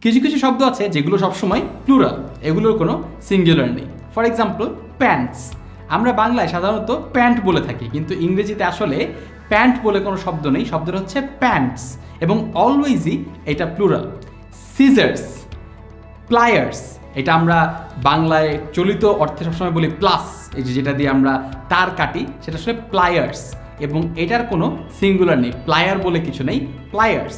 কিছু কিছু শব্দ আছে যেগুলো সবসময় প্লুরাল, এগুলোর কোনো সিঙ্গুলার নেই। ফর এক্সাম্পল প্যান্টস, আমরা বাংলায় সাধারণত প্যান্ট বলে থাকি, কিন্তু ইংরেজিতে আসলে প্যান্ট বলে কোনো শব্দ নেই, শব্দটা হচ্ছে প্যান্টস এবং অলওয়েজই এটা প্লুরাল। সিজার্স, প্লায়ার্স, এটা আমরা বাংলায় চলিত অর্থে সবসময় বলি প্লাস, এই যে যেটা দিয়ে আমরা তার কাটি সেটা আসলে প্লায়ার্স এবং এটার কোনো সিঙ্গুলার নেই, প্লায়ার বলে কিছু নেই, প্লায়ার্স।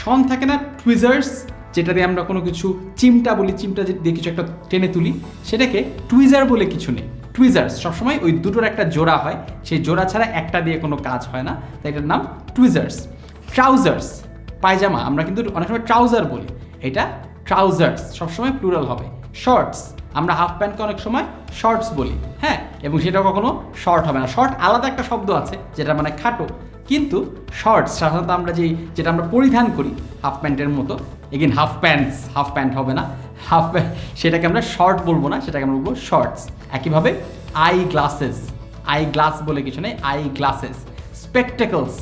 শন থাকে না টুইজার্স, যেটা দিয়ে আমরা কোনো কিছু চিমটা বলি, চিমটা দিয়ে কিছু একটা টেনে তুলি, সেটাকে টুইজার বলে কিছু নেই। টুইজার্স সবসময় ওই দুটোর একটা জোড়া হয়, সেই জোড়া ছাড়া একটা দিয়ে কোনো কাজ হয় না, তাই এটার নাম টুইজার্স। ট্রাউজার্স, পায়জামা, আমরা কিন্তু অনেক সময় ট্রাউজার বলি, এটা ট্রাউজার্স সবসময় প্লুরাল হবে। শর্টস, আমরা হাফ প্যান্টকে অনেক সময় শর্টস বলি, হ্যাঁ, এবং সেটা কখনো শর্ট হবে না। শর্ট আলাদা একটা শব্দ আছে যেটা মানে খাটো, কিন্তু শর্টস সাধারণত আমরা যেটা আমরা পরিধান করি হাফ প্যান্টের মতো, এগেন হাফ প্যান্ট হবে না, হাফ প্যান্ট, সেটাকে আমরা শর্ট বলবো না, সেটাকে আমরা বলবো শর্টস। একইভাবে আই গ্লাসেস, আই গ্লাস বলে কিছু নেই, আই গ্লাসেস। স্পেকটেকলস,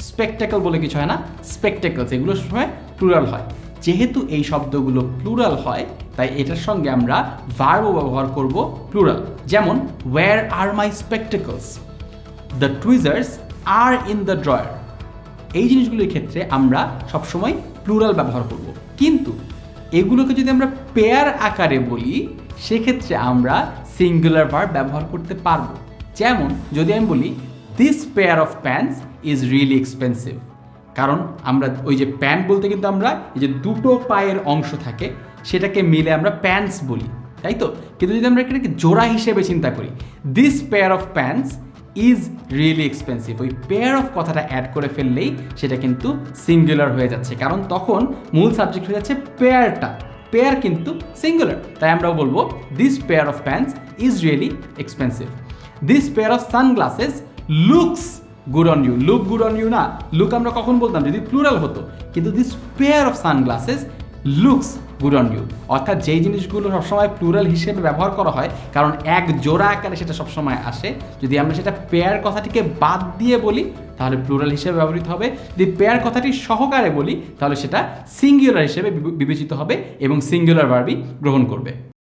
স্পেকটেকল বলে কিছু হয় না, স্পেকটেকলস, এগুলো সময় প্লুরাল হয়। যেহেতু এই শব্দগুলো প্লুরাল হয় তাই এটার সঙ্গে আমরা ভার্বও ব্যবহার করব প্লুরাল। যেমন where are my spectacles, the tweezers are in the drawer. এই জিনিসগুলোর ক্ষেত্রে আমরা সবসময় প্লুরাল ব্যবহার করব, কিন্তু এগুলোকে যদি আমরা পেয়ার আকারে বলি সেক্ষেত্রে আমরা সিঙ্গুলার ভার্ব ব্যবহার করতে পারবো। যেমন যদি আমি বলি this pair of pants is really expensive, কারণ আমরা ওই যে প্যান্ট বলতে কিন্তু আমরা এই যে দুটো পায়ের অংশ থাকে সেটাকে মিলে আমরা প্যান্টস বলি, তাই তো? কিন্তু যদি আমরা এটাকে জোড়া হিসেবে চিন্তা করি, this pair of pants is really expensive, ওই পেয়ার অফ কথাটা অ্যাড করে ফেললেই সেটা কিন্তু সিঙ্গুলার হয়ে যাচ্ছে, কারণ তখন মূল সাবজেক্ট হয়ে যাচ্ছে পেয়ারটা, পেয়ার কিন্তু সিঙ্গুলার, তাই আমরাও বলবো this pair of pants is really expensive. This pair of sunglasses looks good on you, look good on you না, লুক আমরা কখন বলতাম যদি প্লুরাল হতো, কিন্তু this pair of sunglasses looks good on you, অর্থাৎ যেই জিনিসগুলো সবসময় প্লুরাল হিসেবে ব্যবহার করা হয় কারণ এক জোড়া আকারে সেটা সবসময় আসে, যদি আমরা সেটা পেয়ার কথাটিকে বাদ দিয়ে বলি তাহলে প্লুরাল হিসেবে ব্যবহৃত হবে, যদি পেয়ার কথাটি সহকারে বলি তাহলে সেটা সিঙ্গুলার হিসেবে বিবেচিত হবে এবং সিঙ্গুলার ভার্বই গ্রহণ করবে।